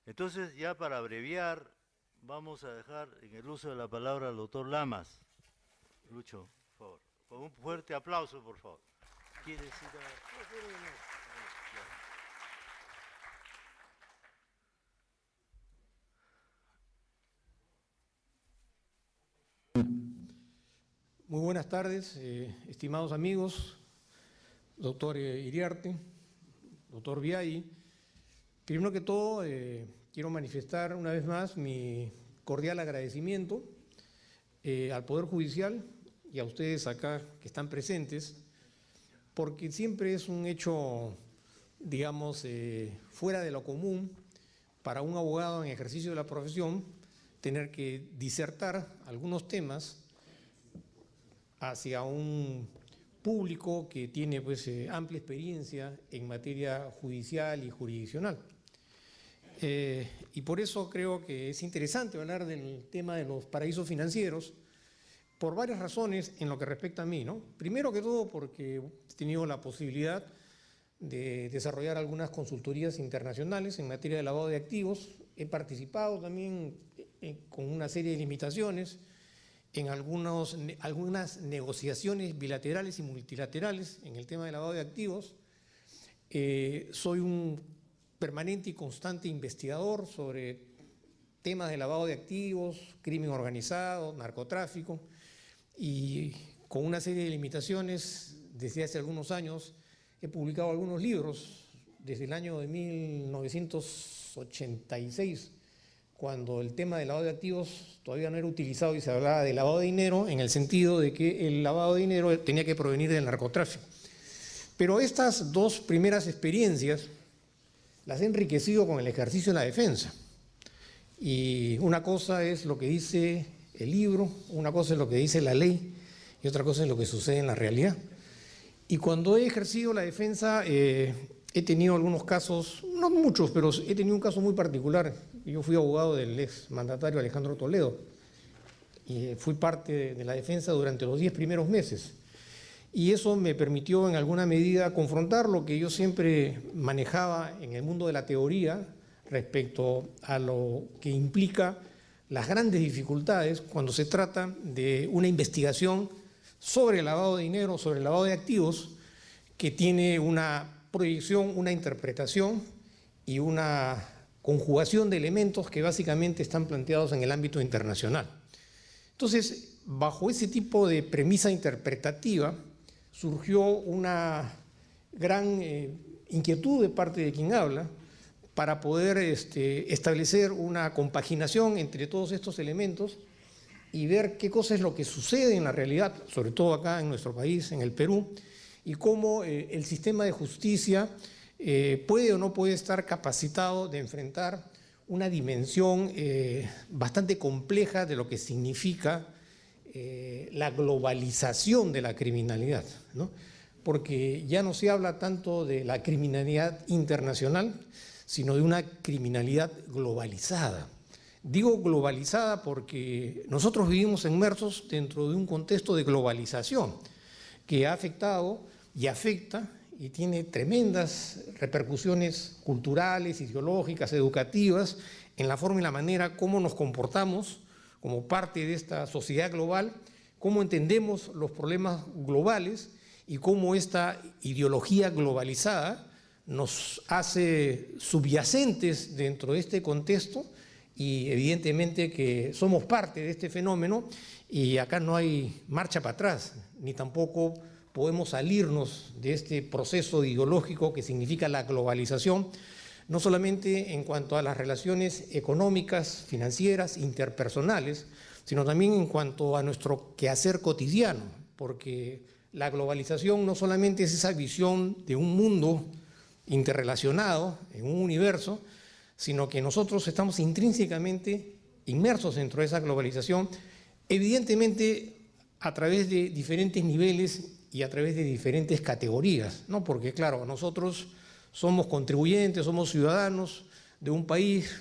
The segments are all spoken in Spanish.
Entonces, ya para abreviar, vamos a dejar en el uso de la palabra al doctor Lamas. Lucho, por favor. Con un fuerte aplauso, por favor. ¿Quieres ir a...? Muy buenas tardes, estimados amigos, doctor Iriarte, doctor Biaggi. Primero que todo, quiero manifestar una vez más mi cordial agradecimiento al Poder Judicial y a ustedes acá que están presentes, porque siempre es un hecho, digamos, fuera de lo común para un abogado en ejercicio de la profesión tener que disertar algunos temas hacia un público que tiene pues, amplia experiencia en materia judicial y jurisdiccional. Y por eso creo que es interesante hablar del tema de los paraísos financieros, por varias razones en lo que respecta a mí, ¿no? Primero que todo porque he tenido la posibilidad de desarrollar algunas consultorías internacionales en materia de lavado de activos. He participado también con una serie de limitaciones en algunas negociaciones bilaterales y multilaterales en el tema del lavado de activos. Soy un permanente y constante investigador sobre temas de lavado de activos, crimen organizado, narcotráfico, y con una serie de limitaciones desde hace algunos años he publicado algunos libros desde el año de 1986, cuando el tema del lavado de activos todavía no era utilizado y se hablaba de lavado de dinero en el sentido de que el lavado de dinero tenía que provenir del narcotráfico. Pero estas dos primeras experiencias las he enriquecido con el ejercicio de la defensa. Y una cosa es lo que dice el libro, una cosa es lo que dice la ley y otra cosa es lo que sucede en la realidad. Y cuando he ejercido la defensa, he tenido algunos casos, no muchos, pero he tenido un caso muy particular. Yo fui abogado del ex mandatario Alejandro Toledo y fui parte de la defensa durante los 10 primeros meses. Y eso me permitió en alguna medida confrontar lo que yo siempre manejaba en el mundo de la teoría respecto a lo que implica las grandes dificultades cuando se trata de una investigación sobre el lavado de dinero, sobre el lavado de activos, que tiene una proyección, una interpretación y una conjugación de elementos que básicamente están planteados en el ámbito internacional. Entonces, bajo ese tipo de premisa interpretativa, surgió una gran inquietud de parte de quien habla para poder establecer una compaginación entre todos estos elementos y ver qué cosa es lo que sucede en la realidad, sobre todo acá en nuestro país, en el Perú, y cómo el sistema de justicia puede o no puede estar capacitado de enfrentar una dimensión bastante compleja de lo que significa la globalización de la criminalidad, ¿no? Porque ya no se habla tanto de la criminalidad internacional, sino de una criminalidad globalizada. Digo globalizada porque nosotros vivimos inmersos dentro de un contexto de globalización que ha afectado y afecta y tiene tremendas repercusiones culturales, ideológicas, educativas, en la forma y la manera como nos comportamos como parte de esta sociedad global, cómo entendemos los problemas globales y cómo esta ideología globalizada nos hace subyacentes dentro de este contexto y evidentemente que somos parte de este fenómeno y acá no hay marcha para atrás, ni tampoco podemos salirnos de este proceso ideológico que significa la globalización, no solamente en cuanto a las relaciones económicas, financieras, interpersonales, sino también en cuanto a nuestro quehacer cotidiano, porque la globalización no solamente es esa visión de un mundo interrelacionado en un universo, sino que nosotros estamos intrínsecamente inmersos dentro de esa globalización, evidentemente a través de diferentes niveles y a través de diferentes categorías, ¿no? Porque claro, nosotros somos contribuyentes, somos ciudadanos de un país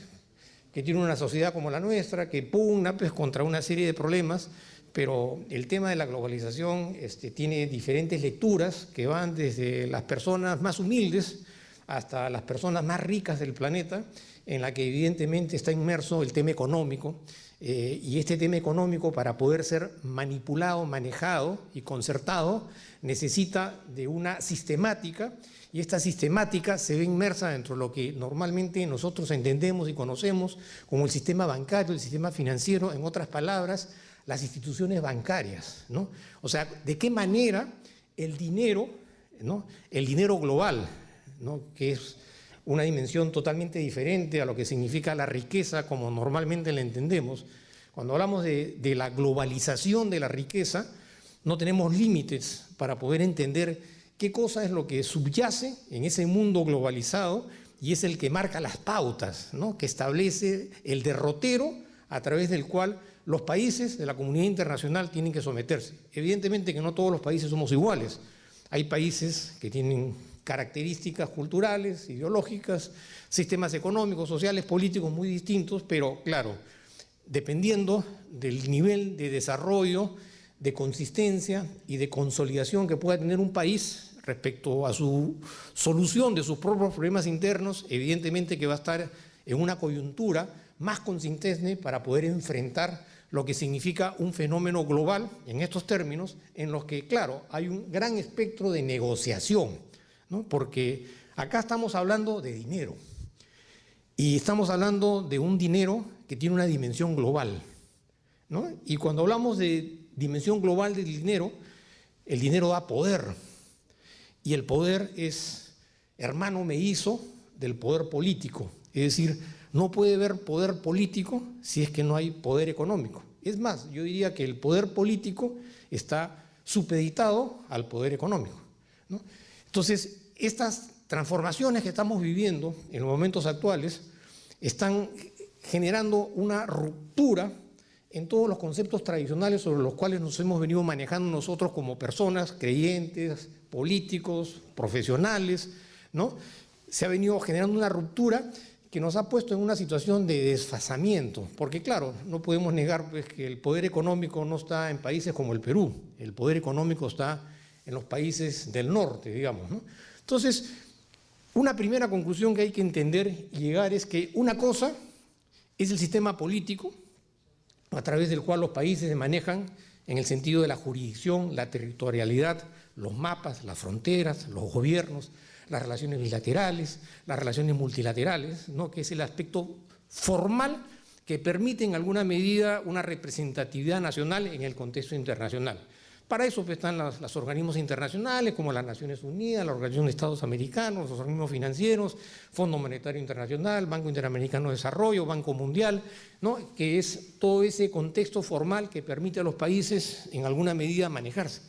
que tiene una sociedad como la nuestra, que pugna pues, contra una serie de problemas, pero el tema de la globalización tiene diferentes lecturas que van desde las personas más humildes hasta las personas más ricas del planeta, en la que evidentemente está inmerso el tema económico, y este tema económico, para poder ser manipulado, manejado y concertado, necesita de una sistemática, y esta sistemática se ve inmersa dentro de lo que normalmente nosotros entendemos y conocemos como el sistema bancario, el sistema financiero, en otras palabras, las instituciones bancarias, ¿no? O sea, de qué manera el dinero, ¿no?, el dinero global, ¿no?, que es una dimensión totalmente diferente a lo que significa la riqueza como normalmente la entendemos. Cuando hablamos de la globalización de la riqueza, no tenemos límites para poder entender qué cosa es lo que subyace en ese mundo globalizado, y es el que marca las pautas, ¿no?, que establece el derrotero a través del cual los países de la comunidad internacional tienen que someterse. Evidentemente que no todos los países somos iguales. Hay países que tienen características culturales, ideológicas, sistemas económicos, sociales, políticos muy distintos, pero claro, dependiendo del nivel de desarrollo, de consistencia y de consolidación que pueda tener un país respecto a su solución de sus propios problemas internos, evidentemente que va a estar en una coyuntura más consistente para poder enfrentar lo que significa un fenómeno global en estos términos, en los que, claro, hay un gran espectro de negociación, ¿no?, porque acá estamos hablando de dinero, y estamos hablando de un dinero que tiene una dimensión global, ¿no? Y cuando hablamos de dimensión global del dinero, el dinero da poder, y el poder es hermano mellizo del poder político, es decir, no puede haber poder político si es que no hay poder económico. Es más, yo diría que el poder político está supeditado al poder económico, ¿no? Entonces, estas transformaciones que estamos viviendo en los momentos actuales están generando una ruptura en todos los conceptos tradicionales sobre los cuales nos hemos venido manejando nosotros como personas, creyentes, políticos, profesionales, ¿no? Se ha venido generando una ruptura que nos ha puesto en una situación de desfasamiento, porque claro, no podemos negar pues, que el poder económico no está en países como el Perú, el poder económico está en los países del norte, digamos, ¿no? Entonces, una primera conclusión que hay que entender y llegar es que una cosa es el sistema político a través del cual los países se manejan en el sentido de la jurisdicción, la territorialidad, los mapas, las fronteras, los gobiernos, las relaciones bilaterales, las relaciones multilaterales, ¿no?, que es el aspecto formal que permite en alguna medida una representatividad nacional en el contexto internacional. Para eso pues, están los organismos internacionales como las Naciones Unidas, la Organización de Estados Americanos, los organismos financieros, Fondo Monetario Internacional, Banco Interamericano de Desarrollo, Banco Mundial, ¿no?, que es todo ese contexto formal que permite a los países en alguna medida manejarse.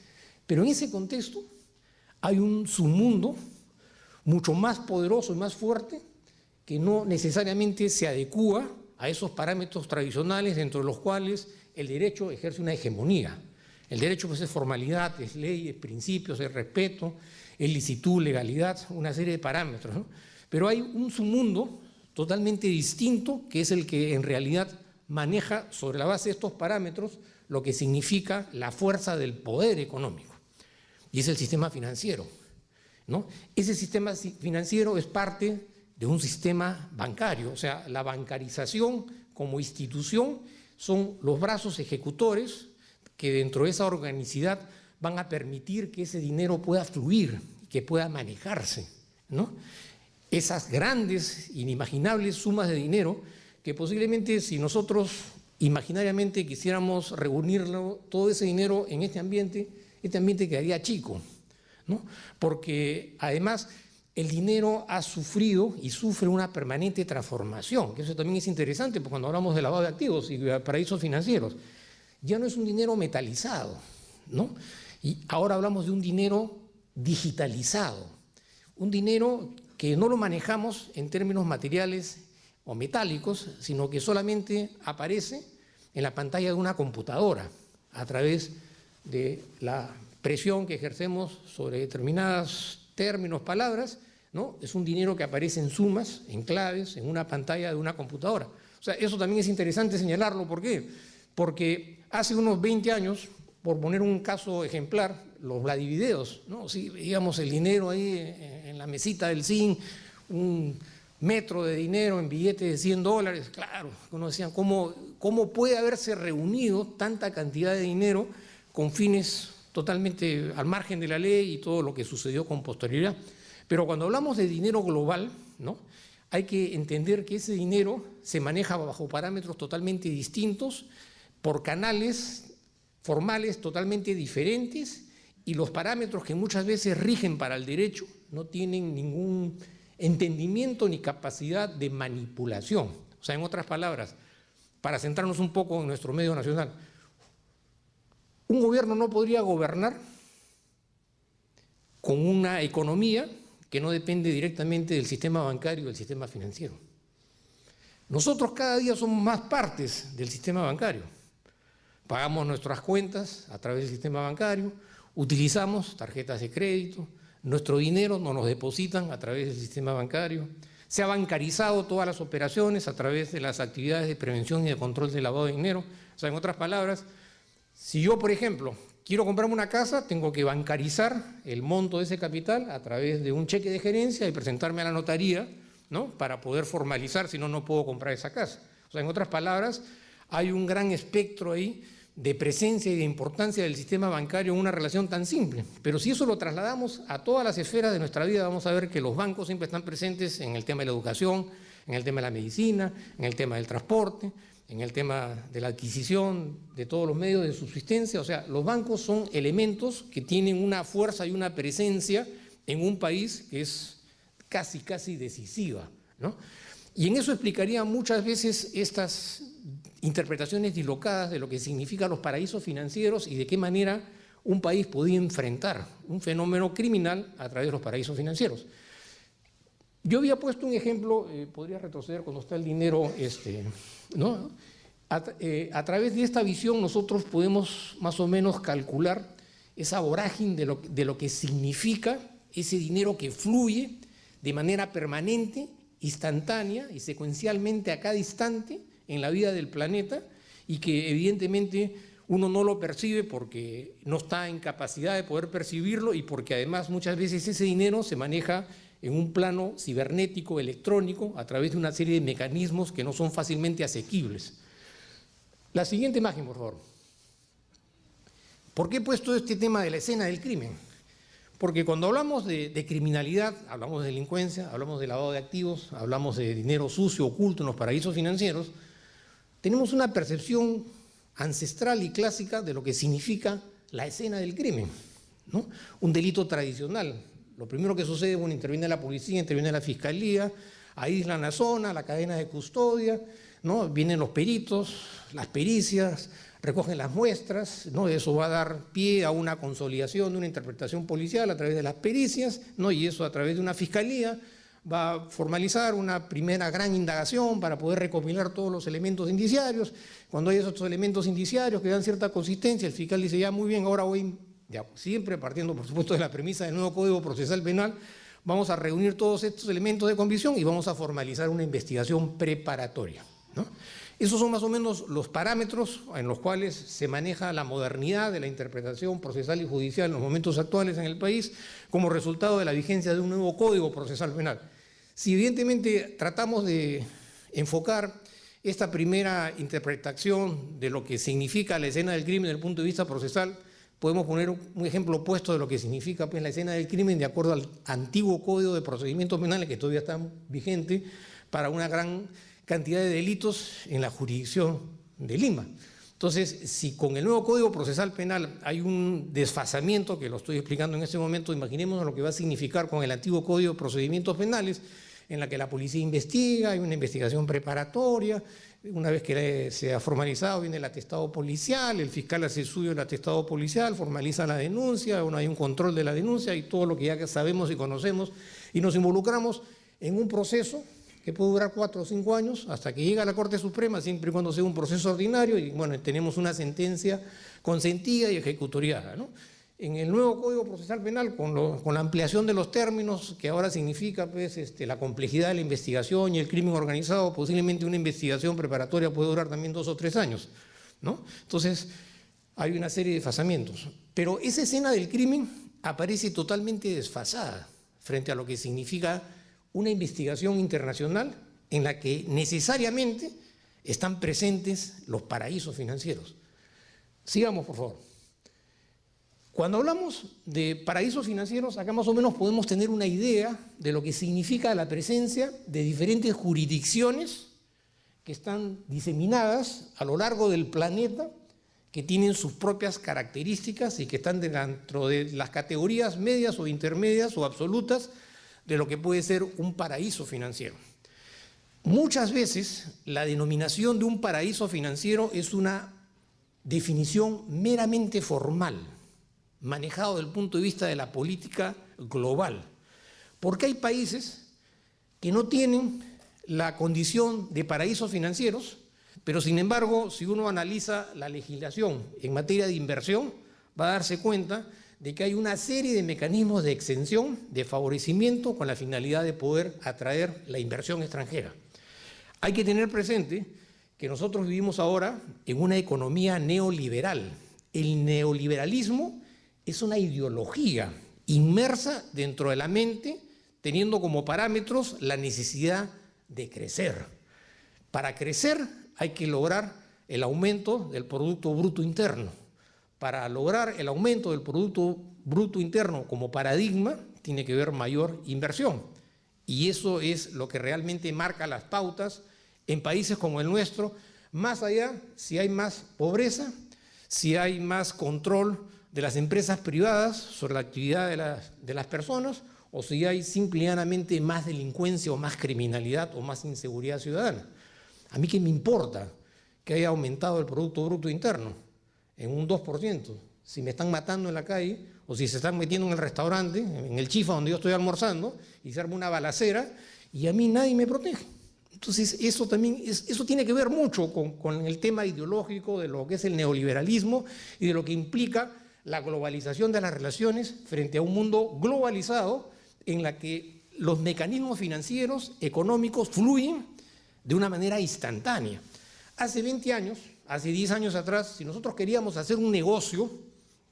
Pero en ese contexto hay un submundo mucho más poderoso y más fuerte que no necesariamente se adecúa a esos parámetros tradicionales dentro de los cuales el derecho ejerce una hegemonía. El derecho pues, es formalidad, es ley, es principios, es respeto, es licitud, legalidad, una serie de parámetros, ¿no? Pero hay un submundo totalmente distinto que es el que en realidad maneja sobre la base de estos parámetros lo que significa la fuerza del poder económico, y es el sistema financiero, ¿no? Ese sistema financiero es parte de un sistema bancario, o sea, la bancarización como institución son los brazos ejecutores que dentro de esa organicidad van a permitir que ese dinero pueda fluir, que pueda manejarse, ¿no? Esas grandes, inimaginables sumas de dinero que posiblemente si nosotros imaginariamente quisiéramos reunirlo, todo ese dinero en este ambiente quedaría chico, ¿no? Porque además el dinero ha sufrido y sufre una permanente transformación, que eso también es interesante porque cuando hablamos de lavado de activos y de paraísos financieros, ya no es un dinero metalizado, ¿no? Y ahora hablamos de un dinero digitalizado, un dinero que no lo manejamos en términos materiales o metálicos, sino que solamente aparece en la pantalla de una computadora a través de la presión que ejercemos sobre determinados términos, palabras, ¿no? Es un dinero que aparece en sumas, en claves, en una pantalla de una computadora. O sea, eso también es interesante señalarlo. ¿Por qué? Porque hace unos 20 años, por poner un caso ejemplar, los Vladivideos, ¿no? Sí, veíamos el dinero ahí en la mesita del zinc, un metro de dinero en billetes de $100, claro, uno decía, ¿cómo puede haberse reunido tanta cantidad de dinero con fines totalmente al margen de la ley y todo lo que sucedió con posterioridad? Pero cuando hablamos de dinero global, ¿no?, hay que entender que ese dinero se maneja bajo parámetros totalmente distintos, por canales formales totalmente diferentes, y los parámetros que muchas veces rigen para el derecho no tienen ningún entendimiento ni capacidad de manipulación. O sea, en otras palabras, para centrarnos un poco en nuestro medio nacional, un gobierno no podría gobernar con una economía que no depende directamente del sistema bancario y del sistema financiero. Nosotros cada día somos más partes del sistema bancario. Pagamos nuestras cuentas a través del sistema bancario, utilizamos tarjetas de crédito, nuestro dinero nos lo depositan a través del sistema bancario, se ha bancarizado todas las operaciones a través de las actividades de prevención y de control del lavado de dinero. O sea, en otras palabras, si yo, por ejemplo, quiero comprarme una casa, tengo que bancarizar el monto de ese capital a través de un cheque de gerencia y presentarme a la notaría, ¿no?, para poder formalizar, si no, no puedo comprar esa casa. O sea, en otras palabras, hay un gran espectro ahí de presencia y de importancia del sistema bancario en una relación tan simple. Pero si eso lo trasladamos a todas las esferas de nuestra vida, vamos a ver que los bancos siempre están presentes en el tema de la educación, en el tema de la medicina, en el tema del transporte, en el tema de la adquisición de todos los medios de subsistencia. O sea, los bancos son elementos que tienen una fuerza y una presencia en un país que es casi decisiva, ¿no? Y en eso explicaría muchas veces estas interpretaciones dislocadas de lo que significan los paraísos financieros y de qué manera un país podía enfrentar un fenómeno criminal a través de los paraísos financieros. Yo había puesto un ejemplo, podría retroceder cuando está el dinero, ¿no? A través de esta visión nosotros podemos más o menos calcular esa vorágine de lo que significa ese dinero que fluye de manera permanente, instantánea y secuencialmente a cada instante en la vida del planeta, y que evidentemente uno no lo percibe porque no está en capacidad de poder percibirlo, y porque además muchas veces ese dinero se maneja en un plano cibernético, electrónico, a través de una serie de mecanismos que no son fácilmente asequibles. La siguiente imagen, por favor. ¿Por qué he puesto este tema de la escena del crimen? Porque cuando hablamos de criminalidad, hablamos de delincuencia, hablamos de lavado de activos, hablamos de dinero sucio oculto en los paraísos financieros, tenemos una percepción ancestral y clásica de lo que significa la escena del crimen, ¿no? Un delito tradicional. Lo primero que sucede, bueno, interviene la policía, interviene la fiscalía, aíslan la zona, la cadena de custodia, ¿no? Vienen los peritos, las pericias, recogen las muestras, ¿no? Eso va a dar pie a una consolidación de una interpretación policial a través de las pericias, ¿no? Y eso a través de una fiscalía va a formalizar una primera gran indagación para poder recopilar todos los elementos indiciarios. Cuando hay esos elementos indiciarios que dan cierta consistencia, el fiscal dice, ya muy bien, ahora voy, ya, siempre partiendo por supuesto de la premisa del nuevo Código Procesal Penal, vamos a reunir todos estos elementos de convicción y vamos a formalizar una investigación preparatoria, ¿no? Esos son más o menos los parámetros en los cuales se maneja la modernidad de la interpretación procesal y judicial en los momentos actuales en el país, como resultado de la vigencia de un nuevo Código Procesal Penal. Si evidentemente tratamos de enfocar esta primera interpretación de lo que significa la escena del crimen desde el punto de vista procesal, podemos poner un ejemplo opuesto de lo que significa, pues, la escena del crimen de acuerdo al antiguo Código de Procedimientos Penales, que todavía está vigente para una gran cantidad de delitos en la jurisdicción de Lima. Entonces, si con el nuevo Código Procesal Penal hay un desfasamiento, que lo estoy explicando en este momento, imaginemos lo que va a significar con el antiguo Código de Procedimientos Penales, en la que la policía investiga, hay una investigación preparatoria, una vez que se ha formalizado viene el atestado policial, el fiscal hace suyo el atestado policial, formaliza la denuncia, hay un control de la denuncia y todo lo que ya sabemos y conocemos, y nos involucramos en un proceso que puede durar 4 o 5 años hasta que llega a la Corte Suprema, siempre y cuando sea un proceso ordinario, y bueno, tenemos una sentencia consentida y ejecutoriada, ¿no? En el nuevo Código Procesal Penal, con la ampliación de los términos, que ahora significa, pues, la complejidad de la investigación y el crimen organizado, posiblemente una investigación preparatoria puede durar también 2 o 3 años, ¿no? Entonces, hay una serie de desfasamientos. Pero esa escena del crimen aparece totalmente desfasada frente a lo que significa una investigación internacional en la que necesariamente están presentes los paraísos financieros. Sigamos, por favor. Cuando hablamos de paraísos financieros, acá más o menos podemos tener una idea de lo que significa la presencia de diferentes jurisdicciones que están diseminadas a lo largo del planeta, que tienen sus propias características y que están dentro de las categorías medias o intermedias o absolutas de lo que puede ser un paraíso financiero. Muchas veces la denominación de un paraíso financiero es una definición meramente formal, manejado desde el punto de vista de la política global, porque hay países que no tienen la condición de paraísos financieros, pero sin embargo, si uno analiza la legislación en materia de inversión, va a darse cuenta de que hay una serie de mecanismos de exención, de favorecimiento, con la finalidad de poder atraer la inversión extranjera. Hay que tener presente que nosotros vivimos ahora en una economía neoliberal. El neoliberalismo es una ideología inmersa dentro de la mente, teniendo como parámetros la necesidad de crecer. Para crecer hay que lograr el aumento del Producto Bruto Interno. Para lograr el aumento del Producto Bruto Interno como paradigma, tiene que haber mayor inversión. Y eso es lo que realmente marca las pautas en países como el nuestro, más allá si hay más pobreza, si hay más control de las empresas privadas sobre la actividad de las personas, o si hay simplemente más delincuencia o más criminalidad o más inseguridad ciudadana. ¿A mí qué me importa que haya aumentado el Producto Bruto Interno en un 2%? Si me están matando en la calle o si se están metiendo en el restaurante, en el chifa donde yo estoy almorzando, y se arma una balacera y a mí nadie me protege. Entonces eso también eso tiene que ver mucho con el tema ideológico de lo que es el neoliberalismo y de lo que implica la globalización de las relaciones frente a un mundo globalizado en la que los mecanismos financieros, económicos, fluyen de una manera instantánea. Hace 20 años, hace 10 años atrás, si nosotros queríamos hacer un negocio,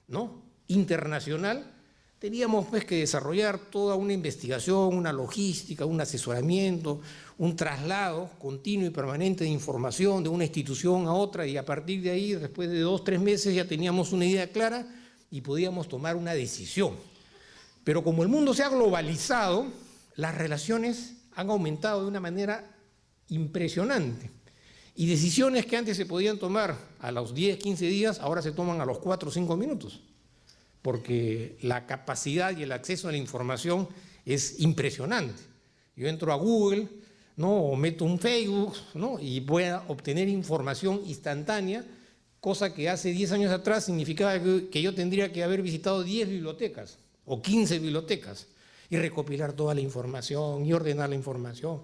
¿no?, internacional, teníamos pues que desarrollar toda una investigación, una logística, un asesoramiento, un traslado continuo y permanente de información de una institución a otra, y a partir de ahí, después de 2 o 3 meses, ya teníamos una idea clara y podíamos tomar una decisión. Pero como el mundo se ha globalizado, las relaciones han aumentado de una manera impresionante. Y decisiones que antes se podían tomar a los 10, 15 días, ahora se toman a los 4 o 5 minutos. Porque la capacidad y el acceso a la información es impresionante. Yo entro a Google, ¿no?, o meto un Facebook, ¿no?, y voy a obtener información instantánea, cosa que hace 10 años atrás significaba que yo tendría que haber visitado 10 bibliotecas o 15 bibliotecas y recopilar toda la información y ordenar la información.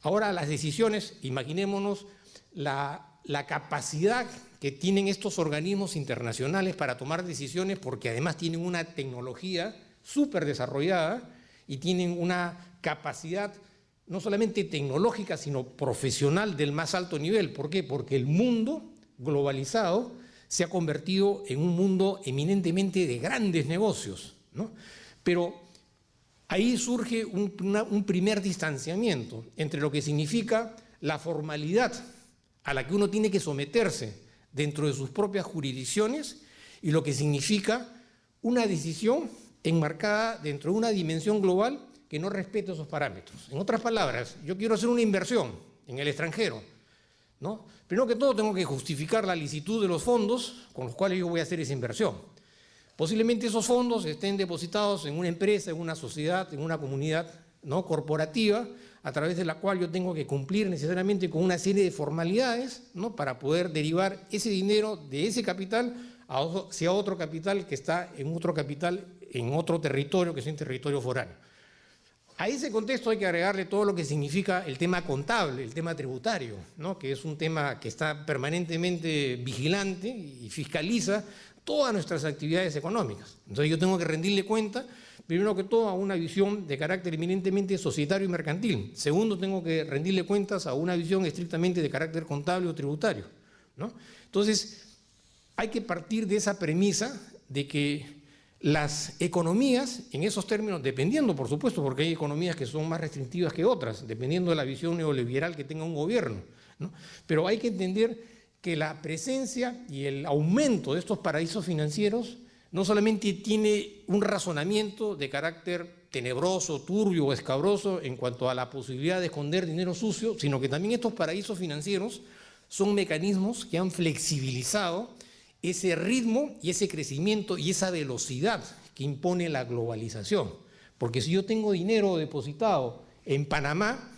Ahora las decisiones, imaginémonos la capacidad que tienen estos organismos internacionales para tomar decisiones, porque además tienen una tecnología súper desarrollada y tienen una capacidad no solamente tecnológica, sino profesional del más alto nivel. ¿Por qué? Porque el mundo globalizado se ha convertido en un mundo eminentemente de grandes negocios, ¿no? Pero ahí surge un primer distanciamiento entre lo que significa la formalidad a la que uno tiene que someterse dentro de sus propias jurisdicciones y lo que significa una decisión enmarcada dentro de una dimensión global que no respeta esos parámetros. En otras palabras, yo quiero hacer una inversión en el extranjero, ¿no? Primero que todo tengo que justificar la licitud de los fondos con los cuales yo voy a hacer esa inversión. Posiblemente esos fondos estén depositados en una empresa, en una sociedad, en una comunidad, ¿no?, corporativa, a través de la cual yo tengo que cumplir necesariamente con una serie de formalidades, ¿no?, para poder derivar ese dinero de ese capital hacia otro capital que está en otro capital, en otro territorio que es un territorio foráneo. A ese contexto hay que agregarle todo lo que significa el tema contable, el tema tributario, ¿no?, que es un tema que está permanentemente vigilante y fiscaliza todas nuestras actividades económicas. Entonces yo tengo que rendirle cuenta, primero que todo, a una visión de carácter eminentemente societario y mercantil. Segundo, tengo que rendirle cuentas a una visión estrictamente de carácter contable o tributario, ¿no? Entonces, hay que partir de esa premisa de que las economías, en esos términos, dependiendo, por supuesto, porque hay economías que son más restrictivas que otras, dependiendo de la visión neoliberal que tenga un gobierno, ¿no? Pero hay que entender que la presencia y el aumento de estos paraísos financieros no solamente tiene un razonamiento de carácter tenebroso, turbio o escabroso en cuanto a la posibilidad de esconder dinero sucio, sino que también estos paraísos financieros son mecanismos que han flexibilizado ese ritmo y ese crecimiento y esa velocidad que impone la globalización. Porque si yo tengo dinero depositado en Panamá,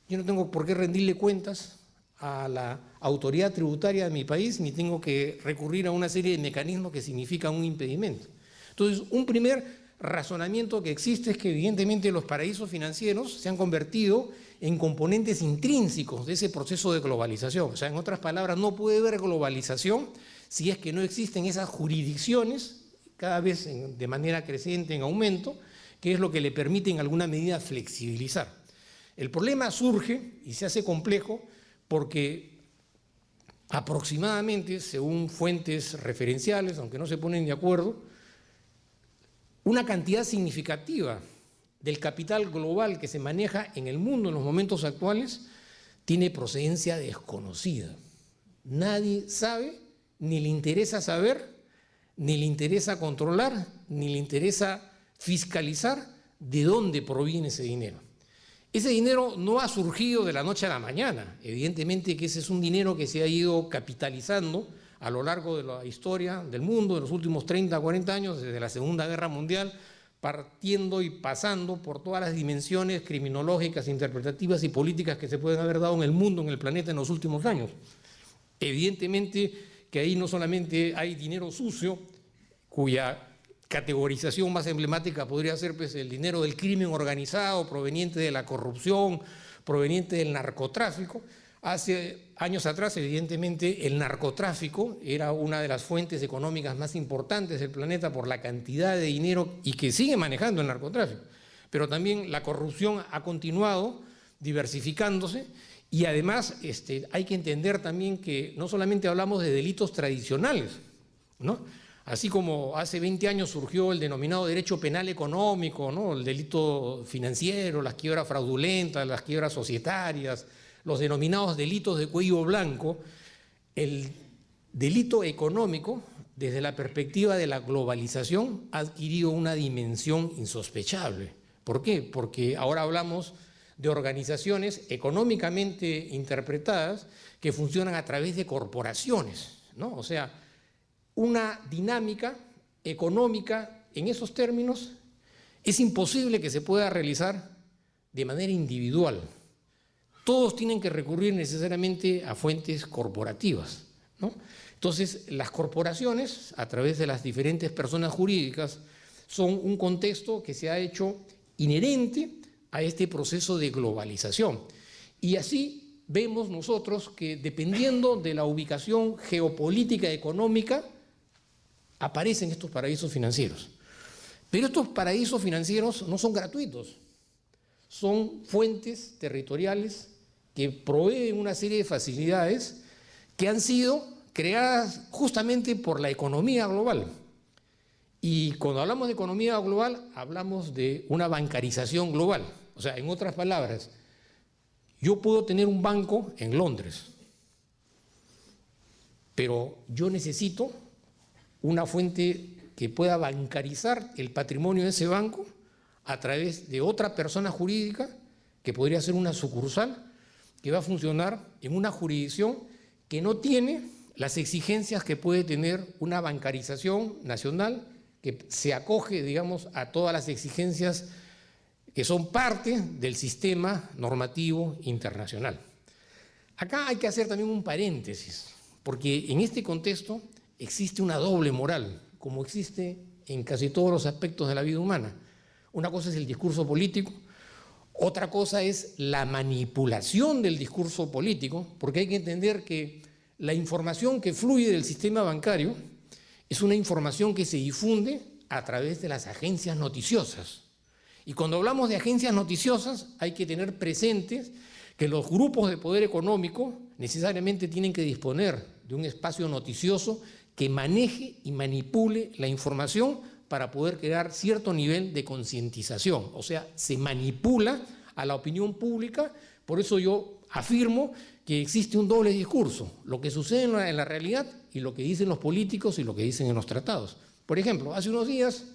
yo no tengo por qué rendirle cuentas a la autoridad tributaria de mi país, ni tengo que recurrir a una serie de mecanismos que significan un impedimento. Entonces, un primer razonamiento que existe es que evidentemente los paraísos financieros se han convertido en componentes intrínsecos de ese proceso de globalización. O sea, en otras palabras, no puede haber globalización si es que no existen esas jurisdicciones, cada vez de manera creciente, en aumento, que es lo que le permite en alguna medida flexibilizar. El problema surge y se hace complejo porque aproximadamente, según fuentes referenciales, aunque no se ponen de acuerdo, una cantidad significativa del capital global que se maneja en el mundo en los momentos actuales tiene procedencia desconocida. Nadie sabe, ni le interesa saber, ni le interesa controlar, ni le interesa fiscalizar de dónde proviene ese dinero. Ese dinero no ha surgido de la noche a la mañana. Evidentemente que ese es un dinero que se ha ido capitalizando a lo largo de la historia del mundo, de los últimos 30, 40 años, desde la Segunda Guerra Mundial, partiendo y pasando por todas las dimensiones criminológicas, interpretativas y políticas que se pueden haber dado en el mundo, en el planeta en los últimos años. Evidentemente que ahí no solamente hay dinero sucio, cuya categorización más emblemática podría ser pues, el dinero del crimen organizado, proveniente de la corrupción, proveniente del narcotráfico. Hace años atrás, evidentemente, el narcotráfico era una de las fuentes económicas más importantes del planeta por la cantidad de dinero y que sigue manejando el narcotráfico. Pero también la corrupción ha continuado diversificándose y además hay que entender también que no solamente hablamos de delitos tradicionales, ¿no? Así como hace 20 años surgió el denominado derecho penal económico, ¿no? El delito financiero, las quiebras fraudulentas, las quiebras societarias, los denominados delitos de cuello blanco, el delito económico, desde la perspectiva de la globalización, ha adquirido una dimensión insospechable. ¿Por qué? Porque ahora hablamos de organizaciones económicamente interpretadas que funcionan a través de corporaciones, ¿no? O sea, una dinámica económica en esos términos es imposible que se pueda realizar de manera individual. Todos tienen que recurrir necesariamente a fuentes corporativas, ¿no? Entonces, las corporaciones, a través de las diferentes personas jurídicas, son un contexto que se ha hecho inherente a este proceso de globalización. Y así vemos nosotros que dependiendo de la ubicación geopolítica económica, aparecen estos paraísos financieros. Pero estos paraísos financieros no son gratuitos, son fuentes territoriales que proveen una serie de facilidades que han sido creadas justamente por la economía global. Y cuando hablamos de economía global, hablamos de una bancarización global. O sea, en otras palabras, yo puedo tener un banco en Londres, pero yo necesito una fuente que pueda bancarizar el patrimonio de ese banco a través de otra persona jurídica que podría ser una sucursal que va a funcionar en una jurisdicción que no tiene las exigencias que puede tener una bancarización nacional que se acoge, digamos, a todas las exigencias que son parte del sistema normativo internacional. Acá hay que hacer también un paréntesis, porque en este contexto existe una doble moral, como existe en casi todos los aspectos de la vida humana. Una cosa es el discurso político, otra cosa es la manipulación del discurso político, porque hay que entender que la información que fluye del sistema bancario es una información que se difunde a través de las agencias noticiosas. Y cuando hablamos de agencias noticiosas hay que tener presentes que los grupos de poder económico necesariamente tienen que disponer de un espacio noticioso que maneje y manipule la información para poder crear cierto nivel de concientización. O sea, se manipula a la opinión pública. Por eso yo afirmo que existe un doble discurso, lo que sucede en la realidad y lo que dicen los políticos y lo que dicen en los tratados. Por ejemplo, hace unos días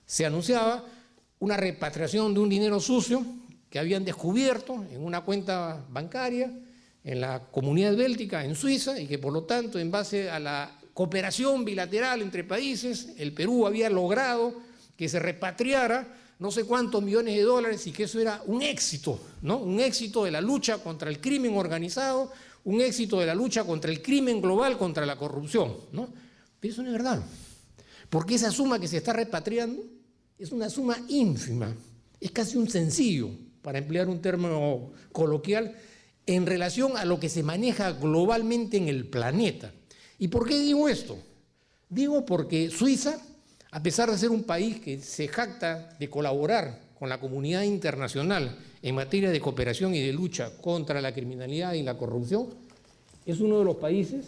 se anunciaba una repatriación de un dinero sucio que habían descubierto en una cuenta bancaria en la Comunidad Báltica, en Suiza, y que por lo tanto, en base a la cooperación bilateral entre países, el Perú había logrado que se repatriara no sé cuántos millones de dólares y que eso era un éxito, ¿no? Un éxito de la lucha contra el crimen organizado, un éxito de la lucha contra el crimen global, contra la corrupción, ¿no? Pero eso no es verdad, porque esa suma que se está repatriando es una suma ínfima, es casi un sencillo, para emplear un término coloquial, en relación a lo que se maneja globalmente en el planeta. ¿Y por qué digo esto? Digo porque Suiza, a pesar de ser un país que se jacta de colaborar con la comunidad internacional en materia de cooperación y de lucha contra la criminalidad y la corrupción, es uno de los países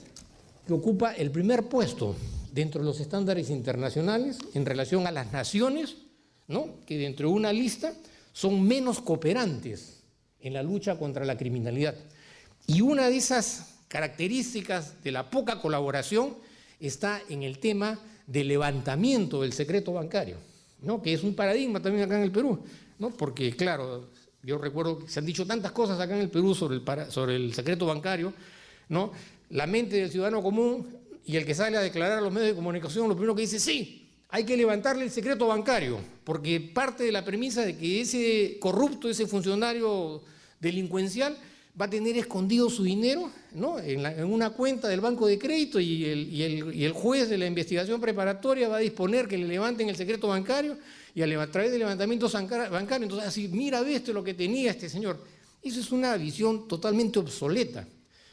que ocupa el primer puesto dentro de los estándares internacionales en relación a las naciones, ¿no?, que dentro de una lista son menos cooperantes en la lucha contra la criminalidad. Y una de esas características de la poca colaboración está en el tema del levantamiento del secreto bancario, ¿no?, que es un paradigma también acá en el Perú, ¿no?, porque claro, yo recuerdo que se han dicho tantas cosas acá en el Perú sobre el secreto bancario, ¿no? La mente del ciudadano común y el que sale a declarar a los medios de comunicación, lo primero que dice, sí, hay que levantarle el secreto bancario, porque parte de la premisa de que ese corrupto, ese funcionario delincuencial, va a tener escondido su dinero, ¿no?, en una cuenta del banco de crédito y el juez de la investigación preparatoria va a disponer que le levanten el secreto bancario y a través de levantamientos bancarios, entonces así, mira, ve esto es lo que tenía este señor. Eso es una visión totalmente obsoleta,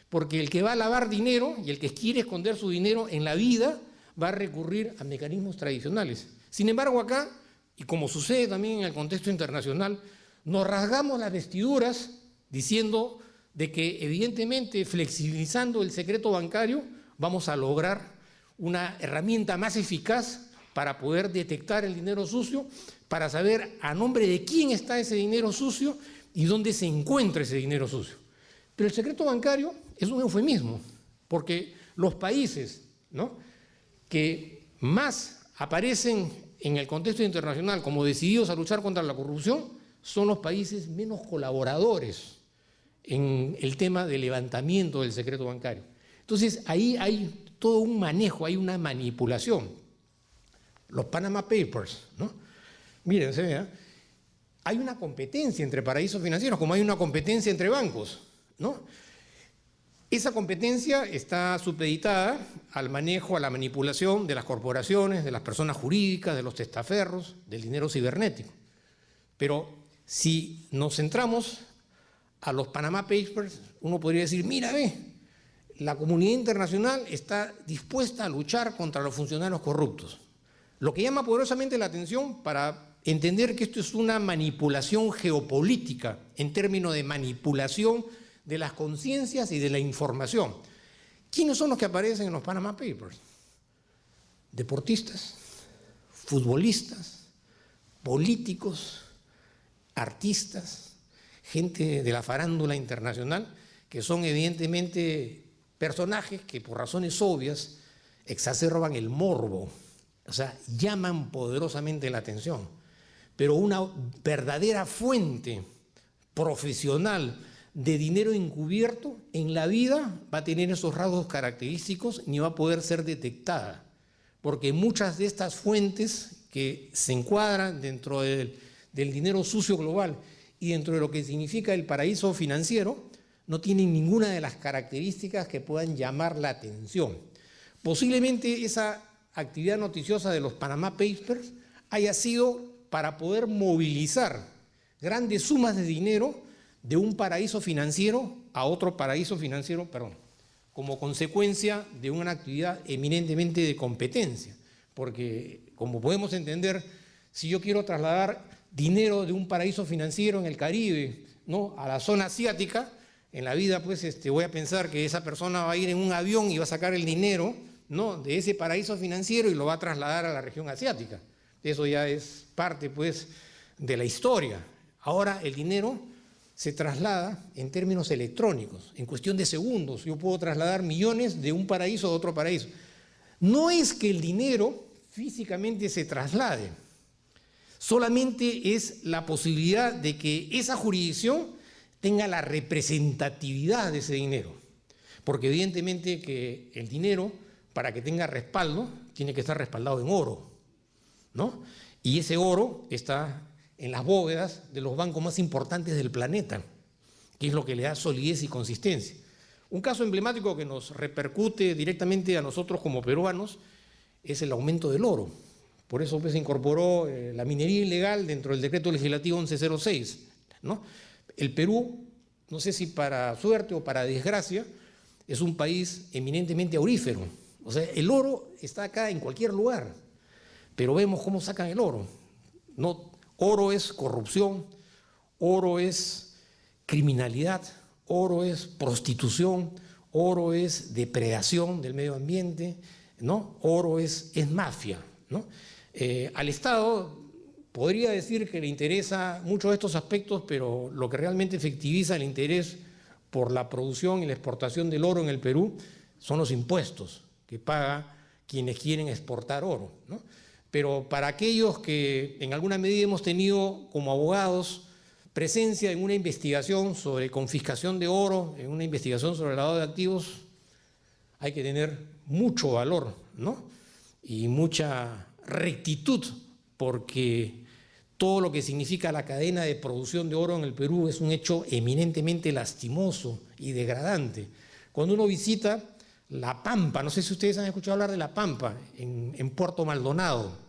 porque el que va a lavar dinero y el que quiere esconder su dinero en la vida va a recurrir a mecanismos tradicionales. Sin embargo, acá, y como sucede también en el contexto internacional, nos rasgamos las vestiduras diciendo de que evidentemente flexibilizando el secreto bancario vamos a lograr una herramienta más eficaz para poder detectar el dinero sucio, para saber a nombre de quién está ese dinero sucio y dónde se encuentra ese dinero sucio. Pero el secreto bancario es un eufemismo, porque los países, ¿no?, que más aparecen en el contexto internacional como decididos a luchar contra la corrupción son los países menos colaboradores en el tema del levantamiento del secreto bancario. Entonces, ahí hay todo un manejo, hay una manipulación. Los Panama Papers, ¿no? Miren, se ve, hay una competencia entre paraísos financieros, como hay una competencia entre bancos, ¿no? Esa competencia está supeditada al manejo, a la manipulación de las corporaciones, de las personas jurídicas, de los testaferros, del dinero cibernético. Pero si nos centramos a los Panama Papers, uno podría decir, mira, ve, la comunidad internacional está dispuesta a luchar contra los funcionarios corruptos. Lo que llama poderosamente la atención para entender que esto es una manipulación geopolítica en términos de manipulación de las conciencias y de la información. ¿Quiénes son los que aparecen en los Panama Papers? Deportistas, futbolistas, políticos, artistas, gente de la farándula internacional, que son evidentemente personajes que por razones obvias exacerban el morbo, o sea, llaman poderosamente la atención. Pero una verdadera fuente profesional de dinero encubierto en la vida va a tener esos rasgos característicos ni va a poder ser detectada, porque muchas de estas fuentes que se encuadran dentro del dinero sucio global y dentro de lo que significa el paraíso financiero no tienen ninguna de las características que puedan llamar la atención. Posiblemente esa actividad noticiosa de los Panama Papers haya sido para poder movilizar grandes sumas de dinero de un paraíso financiero a otro paraíso financiero, como consecuencia de una actividad eminentemente de competencia. Porque, como podemos entender, si yo quiero trasladar dinero de un paraíso financiero en el Caribe, ¿no?, a la zona asiática, en la vida pues voy a pensar que esa persona va a ir en un avión y va a sacar el dinero, ¿no?, de ese paraíso financiero y lo va a trasladar a la región asiática. Eso ya es parte, pues, de la historia. Ahora el dinero se traslada en términos electrónicos, en cuestión de segundos. Yo puedo trasladar millones de un paraíso a otro paraíso. No es que el dinero físicamente se traslade, solamente es la posibilidad de que esa jurisdicción tenga la representatividad de ese dinero. Porque evidentemente que el dinero, para que tenga respaldo, tiene que estar respaldado en oro, ¿no? Y ese oro está en las bóvedas de los bancos más importantes del planeta, que es lo que le da solidez y consistencia. Un caso emblemático que nos repercute directamente a nosotros como peruanos es el aumento del oro. Por eso pues, se incorporó la minería ilegal dentro del decreto legislativo 1106, ¿no? El Perú, no sé si para suerte o para desgracia, es un país eminentemente aurífero. O sea, el oro está acá en cualquier lugar, pero vemos cómo sacan el oro. No, oro es corrupción, oro es criminalidad, oro es prostitución, oro es depredación del medio ambiente, ¿no? Oro es mafia, ¿no? Al Estado podría decir que le interesa mucho estos aspectos, pero lo que realmente efectiviza el interés por la producción y la exportación del oro en el Perú son los impuestos que pagan quienes quieren exportar oro, ¿no? Pero para aquellos que en alguna medida hemos tenido como abogados presencia en una investigación sobre confiscación de oro, en una investigación sobre lavado de activos, hay que tener mucho valor, ¿no? Y mucha rectitud, porque todo lo que significa la cadena de producción de oro en el Perú es un hecho eminentemente lastimoso y degradante. Cuando uno visita La Pampa, no sé si ustedes han escuchado hablar de La Pampa, en Puerto Maldonado,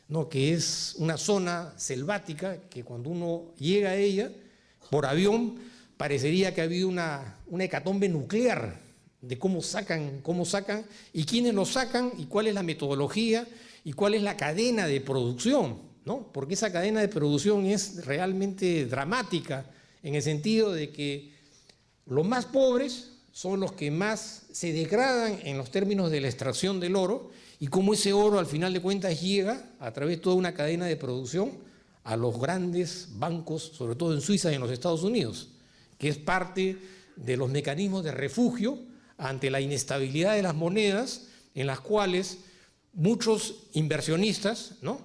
¿no? Que es una zona selvática que cuando uno llega a ella por avión parecería que ha habido una hecatombe nuclear de cómo sacan y quiénes lo sacan y cuál es la metodología y cuál es la cadena de producción, ¿no? Porque esa cadena de producción es realmente dramática en el sentido de que los más pobres son los que más se degradan en los términos de la extracción del oro y cómo ese oro al final de cuentas llega a través de toda una cadena de producción a los grandes bancos, sobre todo en Suiza y en los Estados Unidos, que es parte de los mecanismos de refugio ante la inestabilidad de las monedas, en las cuales muchos inversionistas, ¿no?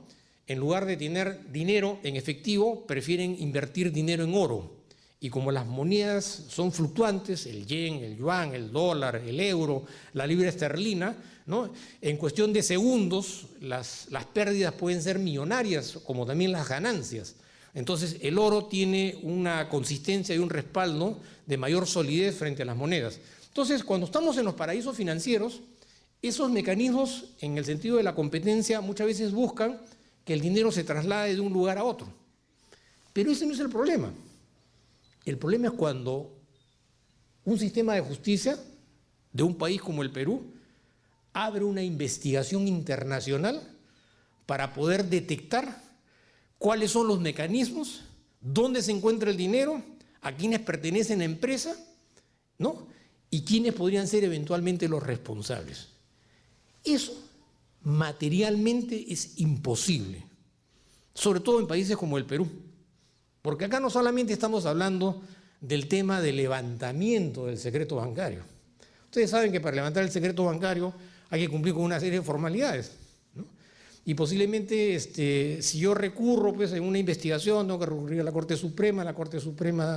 En lugar de tener dinero en efectivo, prefieren invertir dinero en oro. Y como las monedas son fluctuantes, el yen, el yuan, el dólar, el euro, la libra esterlina, ¿no? En cuestión de segundos las pérdidas pueden ser millonarias, como también las ganancias. Entonces el oro tiene una consistencia y un respaldo de mayor solidez frente a las monedas. Entonces cuando estamos en los paraísos financieros, esos mecanismos en el sentido de la competencia muchas veces buscan que el dinero se traslade de un lugar a otro. Pero ese no es el problema. El problema es cuando un sistema de justicia de un país como el Perú abre una investigación internacional para poder detectar cuáles son los mecanismos, dónde se encuentra el dinero, a quiénes pertenece la empresa, ¿no? Y quiénes podrían ser eventualmente los responsables. Eso materialmente es imposible, sobre todo en países como el Perú. Porque acá no solamente estamos hablando del tema del levantamiento del secreto bancario. Ustedes saben que para levantar el secreto bancario hay que cumplir con una serie de formalidades, ¿no? Y posiblemente si yo recurro pues, en una investigación, tengo que recurrir a la Corte Suprema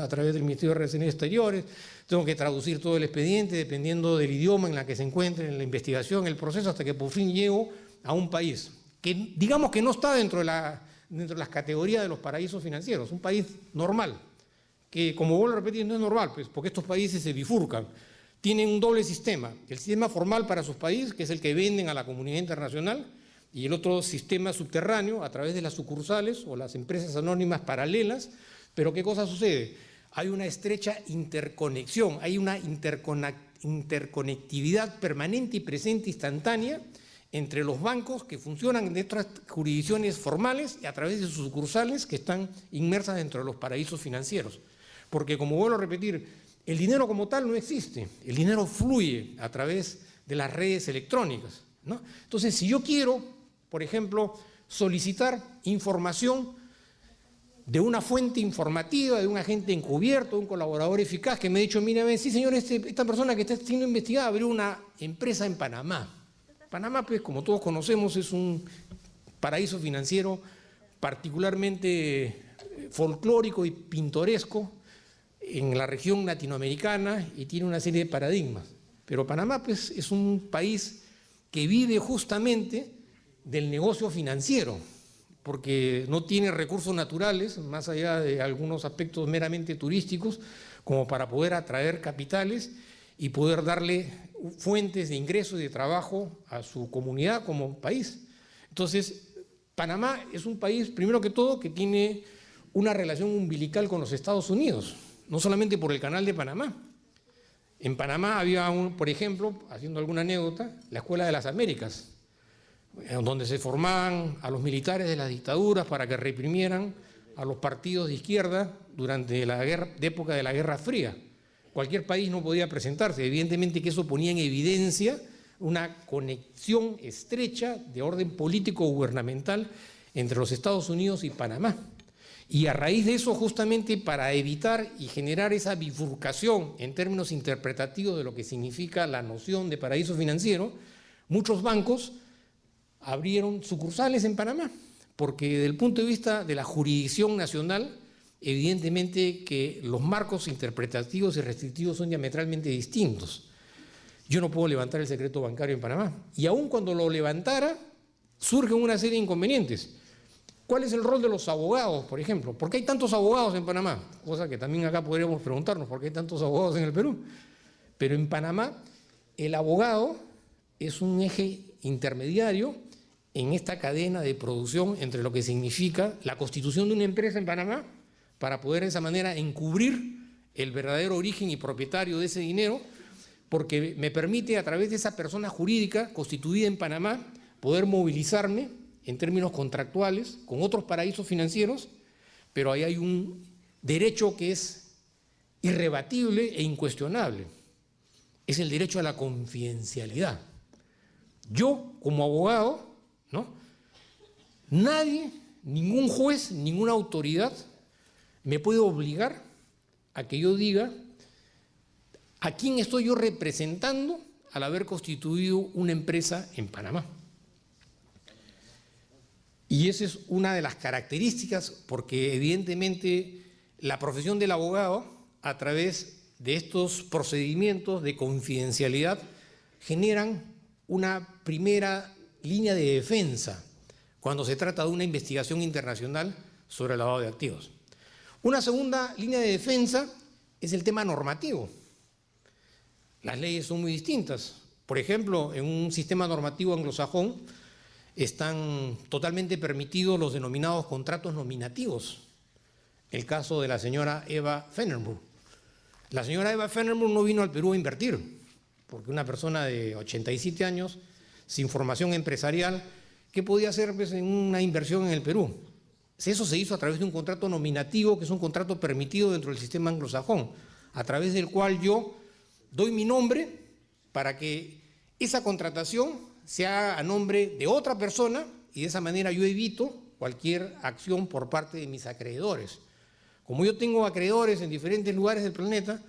a través del Ministerio de Relaciones Exteriores, tengo que traducir todo el expediente dependiendo del idioma en la que se encuentre en la investigación, el proceso, hasta que por fin llego a un país que digamos que no está dentro de las categorías de los paraísos financieros, un país normal, que como vuelvo a repetir no es normal, pues, porque estos países se bifurcan, tienen un doble sistema, el sistema formal para sus países, que es el que venden a la comunidad internacional, y el otro sistema subterráneo a través de las sucursales o las empresas anónimas paralelas. Pero ¿qué cosa sucede? Hay una estrecha interconexión, hay una interconectividad permanente y presente instantánea entre los bancos que funcionan en otras jurisdicciones formales y a través de sus sucursales que están inmersas dentro de los paraísos financieros. Porque, como vuelvo a repetir, el dinero como tal no existe, el dinero fluye a través de las redes electrónicas, ¿no? Entonces, si yo quiero, por ejemplo, solicitar información de una fuente informativa, de un agente encubierto, de un colaborador eficaz que me ha dicho, mire, sí señor, esta persona que está siendo investigada abrió una empresa en Panamá. Panamá, pues, como todos conocemos, es un paraíso financiero particularmente folclórico y pintoresco en la región latinoamericana y tiene una serie de paradigmas. Pero Panamá, pues, es un país que vive justamente del negocio financiero, porque no tiene recursos naturales, más allá de algunos aspectos meramente turísticos, como para poder atraer capitales y poder darle fuentes de ingreso y de trabajo a su comunidad como país. Entonces, Panamá es un país, primero que todo, que tiene una relación umbilical con los Estados Unidos, no solamente por el Canal de Panamá. En Panamá había, por ejemplo, haciendo alguna anécdota, la Escuela de las Américas, donde se formaban a los militares de las dictaduras para que reprimieran a los partidos de izquierda durante la época de la Guerra Fría. Cualquier país no podía presentarse, evidentemente que eso ponía en evidencia una conexión estrecha de orden político gubernamental entre los Estados Unidos y Panamá. Y a raíz de eso, justamente para evitar y generar esa bifurcación en términos interpretativos de lo que significa la noción de paraíso financiero, muchos bancos abrieron sucursales en Panamá, porque desde el punto de vista de la jurisdicción nacional, evidentemente que los marcos interpretativos y restrictivos son diametralmente distintos. Yo no puedo levantar el secreto bancario en Panamá, y aun cuando lo levantara, surgen una serie de inconvenientes. ¿Cuál es el rol de los abogados, por ejemplo? ¿Por qué hay tantos abogados en Panamá? Cosa que también acá podríamos preguntarnos, ¿por qué hay tantos abogados en el Perú? Pero en Panamá, el abogado es un eje intermediario en esta cadena de producción entre lo que significa la constitución de una empresa en Panamá para poder de esa manera encubrir el verdadero origen y propietario de ese dinero, porque me permite a través de esa persona jurídica constituida en Panamá poder movilizarme en términos contractuales con otros paraísos financieros, pero ahí hay un derecho que es irrebatible e incuestionable, es el derecho a la confidencialidad. Yo, como abogado, ¿no? Nadie, ningún juez, ninguna autoridad me puede obligar a que yo diga a quién estoy yo representando al haber constituido una empresa en Panamá. Y esa es una de las características, porque evidentemente la profesión del abogado, a través de estos procedimientos de confidencialidad, generan una primera línea de defensa cuando se trata de una investigación internacional sobre el lavado de activos. Una segunda línea de defensa es el tema normativo. Las leyes son muy distintas. Por ejemplo, en un sistema normativo anglosajón están totalmente permitidos los denominados contratos nominativos. El caso de la señora Eva Fennerbrook. La señora Eva Fennerbrook no vino al Perú a invertir, porque una persona de 87 años, sin formación empresarial, ¿qué podía hacer pues, en una inversión en el Perú? Eso se hizo a través de un contrato nominativo, que es un contrato permitido dentro del sistema anglosajón, a través del cual yo doy mi nombre para que esa contratación se haga a nombre de otra persona y de esa manera yo evito cualquier acción por parte de mis acreedores. Como yo tengo acreedores en diferentes lugares del planeta,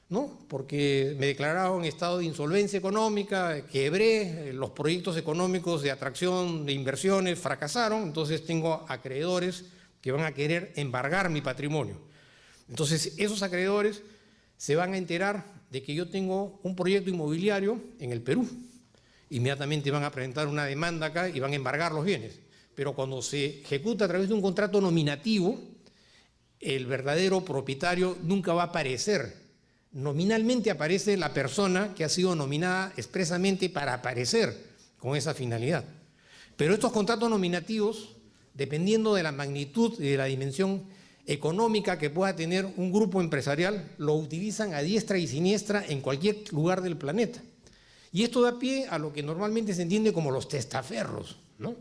¿no? Porque me declararon en estado de insolvencia económica, quebré, los proyectos económicos de atracción de inversiones fracasaron, entonces tengo acreedores que van a querer embargar mi patrimonio. Entonces esos acreedores se van a enterar de que yo tengo un proyecto inmobiliario en el Perú. Inmediatamente van a presentar una demanda acá y van a embargar los bienes. Pero cuando se ejecuta a través de un contrato nominativo, el verdadero propietario nunca va a aparecer. Nominalmente aparece la persona que ha sido nominada expresamente para aparecer con esa finalidad. Pero estos contratos nominativos, dependiendo de la magnitud y de la dimensión económica que pueda tener un grupo empresarial, lo utilizan a diestra y siniestra en cualquier lugar del planeta. Y esto da pie a lo que normalmente se entiende como los testaferros, ¿no?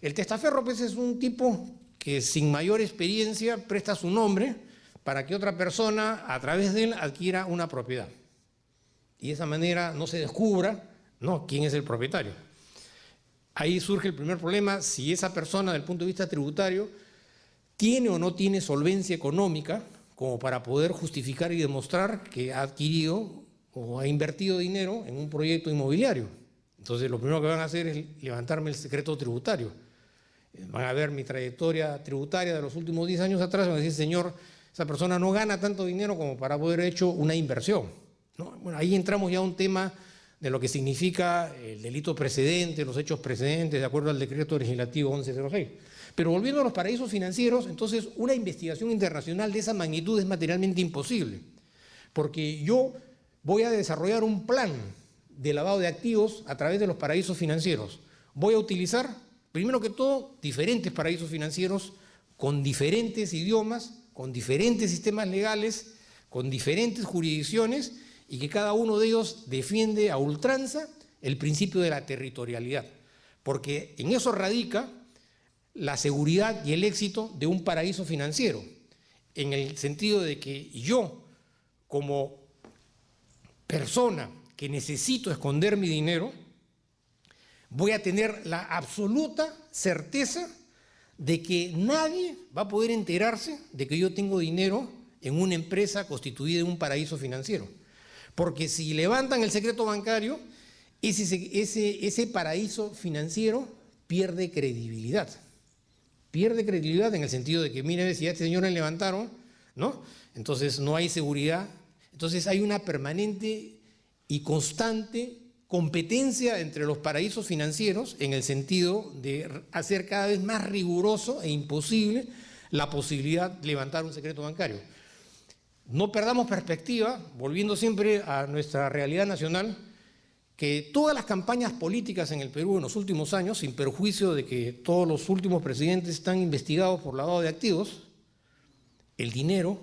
El testaferro pues, es un tipo que sin mayor experiencia presta su nombre para que otra persona a través de él adquiera una propiedad. Y de esa manera no se descubra, ¿no?, quién es el propietario. ahí surge el primer problema, si esa persona, desde el punto de vista tributario, tiene o no tiene solvencia económica como para poder justificar y demostrar que ha adquirido o ha invertido dinero en un proyecto inmobiliario. Entonces, lo primero que van a hacer es levantarme el secreto tributario. Van a ver mi trayectoria tributaria de los últimos 10 años atrás y van a decir, señor, esa persona no gana tanto dinero como para haber hecho una inversión, ¿no? Bueno, ahí entramos ya a un tema de lo que significa el delito precedente, los hechos precedentes, de acuerdo al decreto legislativo 1106. Pero volviendo a los paraísos financieros, entonces una investigación internacional de esa magnitud es materialmente imposible, porque yo voy a desarrollar un plan de lavado de activos a través de los paraísos financieros. Voy a utilizar, primero que todo, diferentes paraísos financieros con diferentes idiomas, con diferentes sistemas legales, con diferentes jurisdicciones, y que cada uno de ellos defiende a ultranza el principio de la territorialidad, porque en eso radica la seguridad y el éxito de un paraíso financiero, en el sentido de que yo, como persona que necesito esconder mi dinero, voy a tener la absoluta certeza de que nadie va a poder enterarse de que yo tengo dinero en una empresa constituida en un paraíso financiero. Porque si levantan el secreto bancario, ese paraíso financiero pierde credibilidad. Pierde credibilidad en el sentido de que, mire, si a este señor le levantaron, ¿no? Entonces no hay seguridad. Entonces hay una permanente y constante competencia entre los paraísos financieros en el sentido de hacer cada vez más riguroso e imposible la posibilidad de levantar un secreto bancario. No perdamos perspectiva, volviendo siempre a nuestra realidad nacional, que todas las campañas políticas en el Perú en los últimos años, sin perjuicio de que todos los últimos presidentes están investigados por lavado de activos, el dinero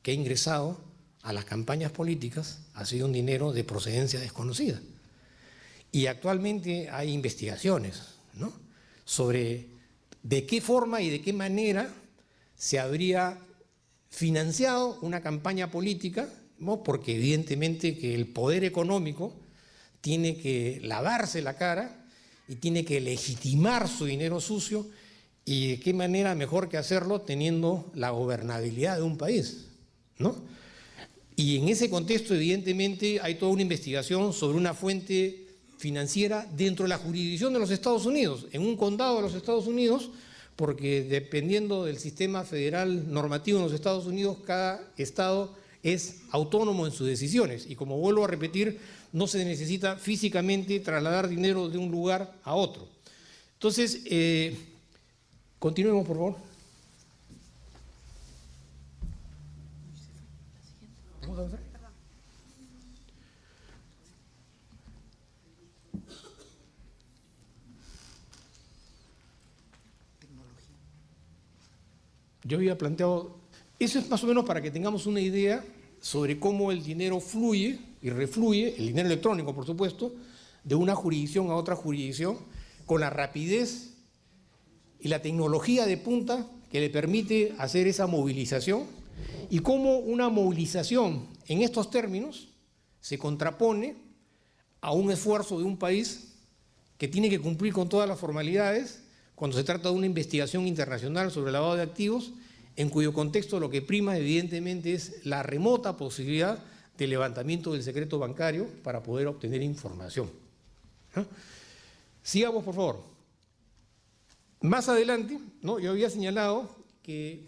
que ha ingresado a las campañas políticas ha sido un dinero de procedencia desconocida. Y actualmente hay investigaciones, ¿no?, sobre de qué forma y de qué manera se habría financiado una campaña política, ¿no?, porque evidentemente que el poder económico tiene que lavarse la cara y tiene que legitimar su dinero sucio, y de qué manera mejor que hacerlo teniendo la gobernabilidad de un país, ¿no? Y en ese contexto evidentemente hay toda una investigación sobre una fuente financiera dentro de la jurisdicción de los Estados Unidos, en un condado de los Estados Unidos, porque dependiendo del sistema federal normativo en los Estados Unidos, cada estado es autónomo en sus decisiones, y como vuelvo a repetir, no se necesita físicamente trasladar dinero de un lugar a otro. Entonces, continuemos, por favor. ¿Vamos a avanzar? Yo había planteado, eso es más o menos para que tengamos una idea sobre cómo el dinero fluye y refluye, el dinero electrónico por supuesto, de una jurisdicción a otra jurisdicción, con la rapidez y la tecnología de punta que le permite hacer esa movilización, y cómo una movilización en estos términos se contrapone a un esfuerzo de un país que tiene que cumplir con todas las formalidades cuando se trata de una investigación internacional sobre el lavado de activos, en cuyo contexto lo que prima evidentemente es la remota posibilidad de levantamiento del secreto bancario para poder obtener información, ¿no? Sigamos, por favor. Más adelante, ¿no?, yo había señalado que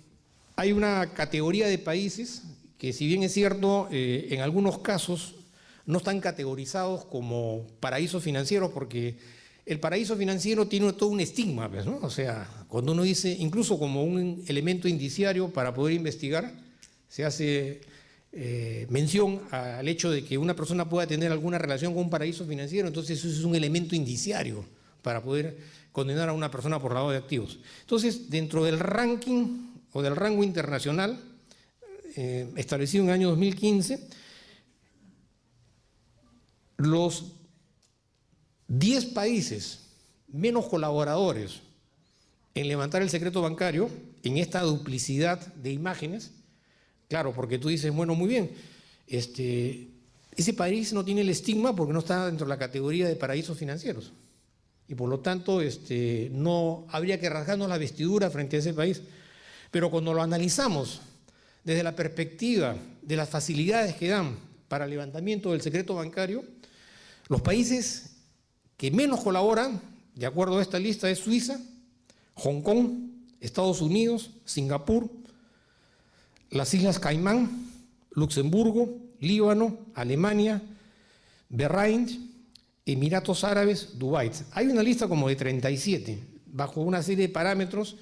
hay una categoría de países que, si bien es cierto, en algunos casos no están categorizados como paraísos financieros, porque el paraíso financiero tiene todo un estigma, pues, ¿no? O sea, cuando uno dice, incluso como un elemento indiciario para poder investigar, se hace mención al hecho de que una persona pueda tener alguna relación con un paraíso financiero, entonces eso es un elemento indiciario para poder condenar a una persona por lavado de activos. Entonces, dentro del ranking o del rango internacional establecido en el año 2015, los 10 países menos colaboradores en levantar el secreto bancario, en esta duplicidad de imágenes, claro, porque tú dices, bueno, muy bien, ese país no tiene el estigma porque no está dentro de la categoría de paraísos financieros. y por lo tanto no habría que rasgarnos la vestidura frente a ese país. Pero cuando lo analizamos desde la perspectiva de las facilidades que dan para el levantamiento del secreto bancario, los países que menos colaboran, de acuerdo a esta lista, es Suiza, Hong Kong, Estados Unidos, Singapur, las Islas Caimán, Luxemburgo, Líbano, Alemania, Bahrein, Emiratos Árabes, Dubái. Hay una lista como de 37, bajo una serie de parámetros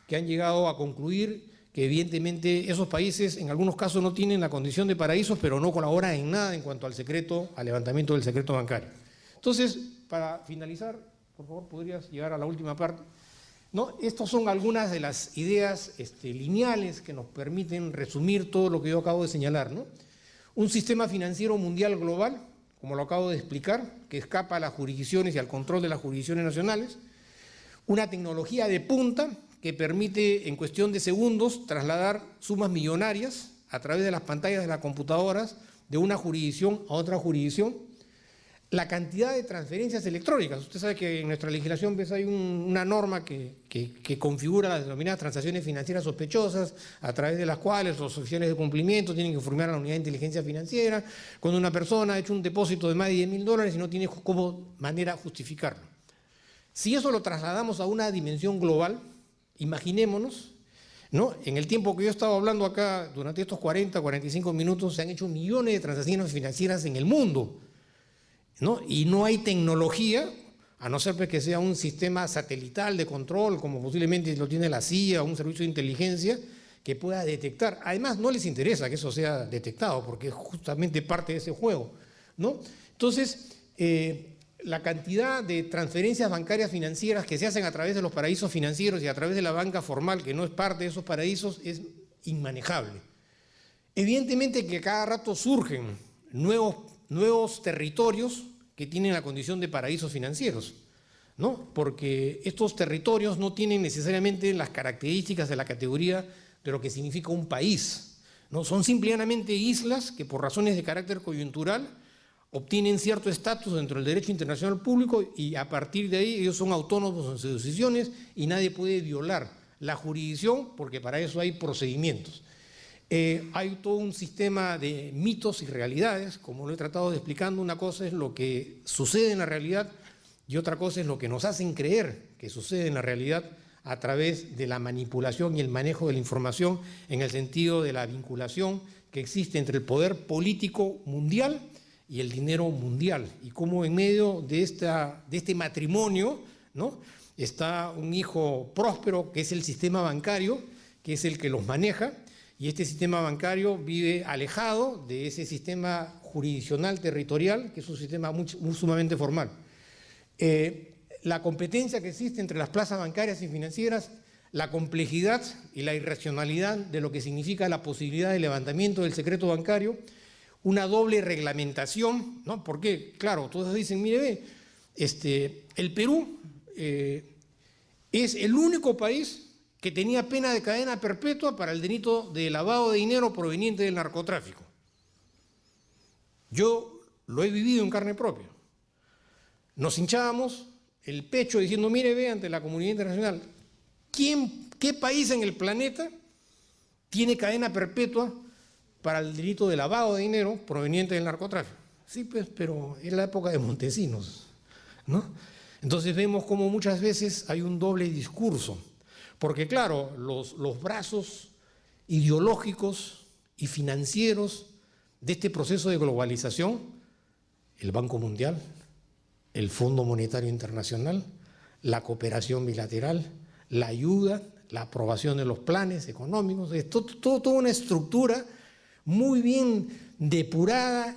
que han llegado a concluir que evidentemente esos países en algunos casos no tienen la condición de paraísos, pero no colaboran en nada en cuanto al levantamiento del secreto bancario. Entonces, para finalizar, por favor, podrías llegar a la última parte. ¿No? Estas son algunas de las ideas lineales que nos permiten resumir todo lo que yo acabo de señalar, ¿no? Un sistema financiero mundial global, como lo acabo de explicar, que escapa a las jurisdicciones y al control de las jurisdicciones nacionales. Una tecnología de punta que permite en cuestión de segundos trasladar sumas millonarias a través de las pantallas de las computadoras de una jurisdicción a otra jurisdicción. La cantidad de transferencias electrónicas. Usted sabe que en nuestra legislación hay una norma que configura las denominadas transacciones financieras sospechosas, a través de las cuales los oficiales de cumplimiento tienen que informar a la unidad de inteligencia financiera cuando una persona ha hecho un depósito de más de $10.000 y no tiene cómo manera justificarlo. Si eso lo trasladamos a una dimensión global, imaginémonos, ¿no? En el tiempo que yo he estado hablando acá, durante estos 40, 45 minutos, se han hecho millones de transacciones financieras en el mundo, ¿no? Y no hay tecnología, a no ser que sea un sistema satelital de control, como posiblemente lo tiene la CIA o un servicio de inteligencia, que pueda detectar. Además, no les interesa que eso sea detectado, porque es justamente parte de ese juego, ¿no? Entonces, la cantidad de transferencias bancarias financieras que se hacen a través de los paraísos financieros y a través de la banca formal, que no es parte de esos paraísos, es inmanejable. Evidentemente que cada rato surgen nuevos territorios que tienen la condición de paraísos financieros, ¿no? Porque estos territorios no tienen necesariamente las características de la categoría de lo que significa un país, ¿no? Son simplemente islas que por razones de carácter coyuntural obtienen cierto estatus dentro del derecho internacional público y a partir de ahí ellos son autónomos en sus decisiones y nadie puede violar la jurisdicción porque para eso hay procedimientos. Hay todo un sistema de mitos y realidades, como lo he tratado de explicando. Una cosa es lo que sucede en la realidad y otra cosa es lo que nos hacen creer que sucede en la realidad a través de la manipulación y el manejo de la información en el sentido de la vinculación que existe entre el poder político mundial y el dinero mundial, y cómo en medio de este matrimonio, ¿no?, está un hijo próspero que es el sistema bancario, que es el que los maneja, y este sistema bancario vive alejado de ese sistema jurisdiccional territorial, que es un sistema muy sumamente formal. La competencia que existe entre las plazas bancarias y financieras, la complejidad y la irracionalidad de lo que significa la posibilidad de levantamiento del secreto bancario, una doble reglamentación, ¿no? Porque, claro, todos dicen, mire, ve, el Perú es el único país que tenía pena de cadena perpetua para el delito de lavado de dinero proveniente del narcotráfico. Yo lo he vivido en carne propia. Nos hinchábamos el pecho diciendo, mire, ve, ante la comunidad internacional, ¿qué país en el planeta tiene cadena perpetua para el delito de lavado de dinero proveniente del narcotráfico? Sí, pues, pero es la época de Montesinos, ¿no? Entonces vemos cómo muchas veces hay un doble discurso, porque claro, los brazos ideológicos y financieros de este proceso de globalización, el Banco Mundial, el Fondo Monetario Internacional, la cooperación bilateral, la ayuda, la aprobación de los planes económicos, es toda una estructura muy bien depurada,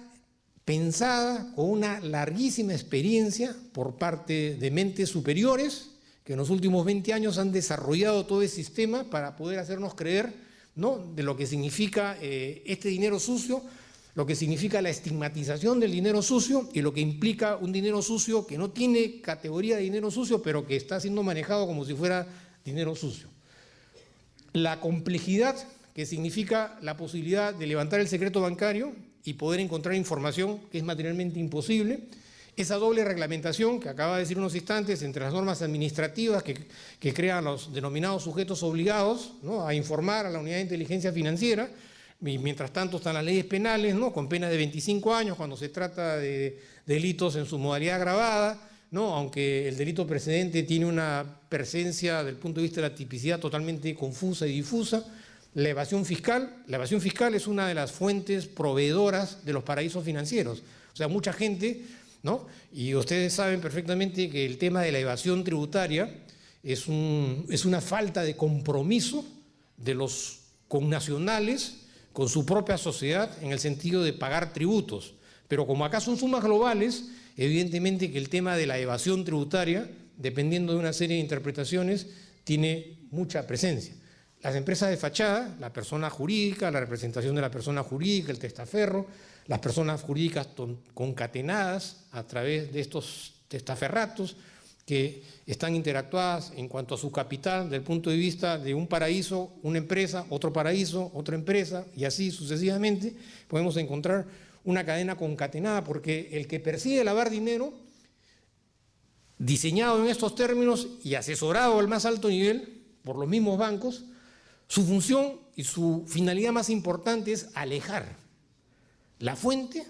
pensada, con una larguísima experiencia por parte de mentes superiores que en los últimos 20 años han desarrollado todo ese sistema para poder hacernos creer, ¿no?, de lo que significa este dinero sucio, lo que significa la estigmatización del dinero sucio y lo que implica un dinero sucio que no tiene categoría de dinero sucio, pero que está siendo manejado como si fuera dinero sucio. La complejidad que significa la posibilidad de levantar el secreto bancario y poder encontrar información que es materialmente imposible, Esa doble reglamentación que acaba de decir unos instantes entre las normas administrativas que crean los denominados sujetos obligados, ¿no?, a informar a la unidad de inteligencia financiera, y mientras tanto están las leyes penales, ¿no?, con penas de 25 años cuando se trata de delitos en su modalidad agravada, ¿no?, aunque el delito precedente tiene una presencia desde el punto de vista de la tipicidad totalmente confusa y difusa. La evasión fiscal es una de las fuentes proveedoras de los paraísos financieros. O sea, mucha gente, ¿no?, y ustedes saben perfectamente que el tema de la evasión tributaria es una falta de compromiso de los connacionales con su propia sociedad en el sentido de pagar tributos. Pero como acá son sumas globales, evidentemente que el tema de la evasión tributaria, dependiendo de una serie de interpretaciones, tiene mucha presencia. Las empresas de fachada, la persona jurídica, la representación de la persona jurídica, el testaferro, las personas jurídicas concatenadas a través de estos testaferratos que están interactuadas en cuanto a su capital desde el punto de vista de un paraíso, una empresa, otro paraíso, otra empresa, y así sucesivamente podemos encontrar una cadena concatenada, porque el que persigue lavar dinero, diseñado en estos términos y asesorado al más alto nivel por los mismos bancos, su función y su finalidad más importante es alejar la fuente,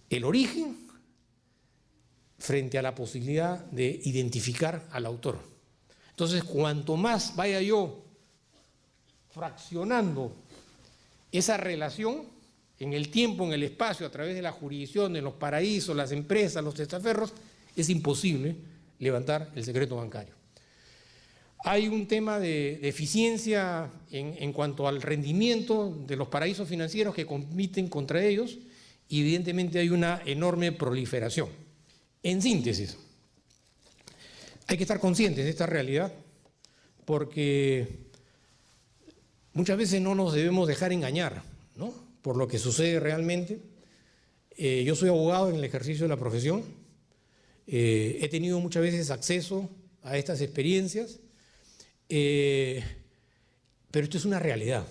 el origen, frente a la posibilidad de identificar al autor. Entonces, cuanto más vaya yo fraccionando esa relación en el tiempo, en el espacio, a través de la jurisdicción, de los paraísos, las empresas, los testaferros, es imposible levantar el secreto bancario. Hay un tema de eficiencia en cuanto al rendimiento de los paraísos financieros que compiten contra ellos, y evidentemente hay una enorme proliferación. En síntesis, hay que estar conscientes de esta realidad, porque muchas veces no nos debemos dejar engañar, ¿no?, por lo que sucede realmente. Yo soy abogado en el ejercicio de la profesión, he tenido muchas veces acceso a estas experiencias, pero esto es una realidad,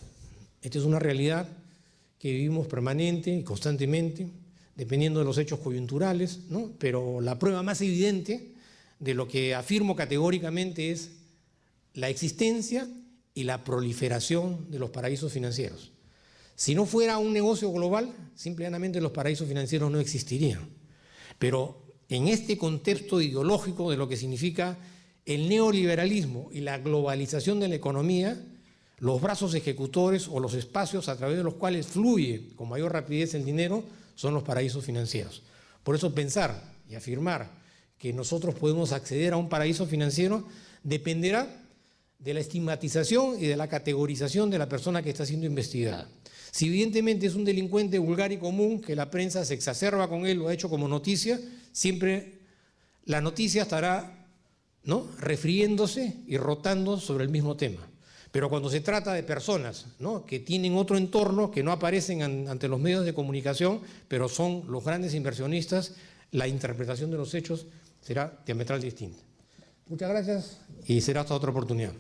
que vivimos permanente y constantemente, dependiendo de los hechos coyunturales, ¿no? Pero la prueba más evidente de lo que afirmo categóricamente es la existencia y la proliferación de los paraísos financieros. Si no fuera un negocio global, simplemente los paraísos financieros no existirían. Pero en este contexto ideológico de lo que significa el neoliberalismo y la globalización de la economía, los brazos ejecutores o los espacios a través de los cuales fluye con mayor rapidez el dinero son los paraísos financieros. Por eso pensar y afirmar que nosotros podemos acceder a un paraíso financiero dependerá de la estigmatización y de la categorización de la persona que está siendo investigada. Si evidentemente es un delincuente vulgar y común, que la prensa se exacerba con él, lo ha hecho como noticia, siempre la noticia estará, ¿no?, refiriéndose y rotando sobre el mismo tema. Pero cuando se trata de personas, ¿no?, que tienen otro entorno, que no aparecen ante los medios de comunicación, pero son los grandes inversionistas, la interpretación de los hechos será diametral distinta. Muchas gracias y será hasta otra oportunidad.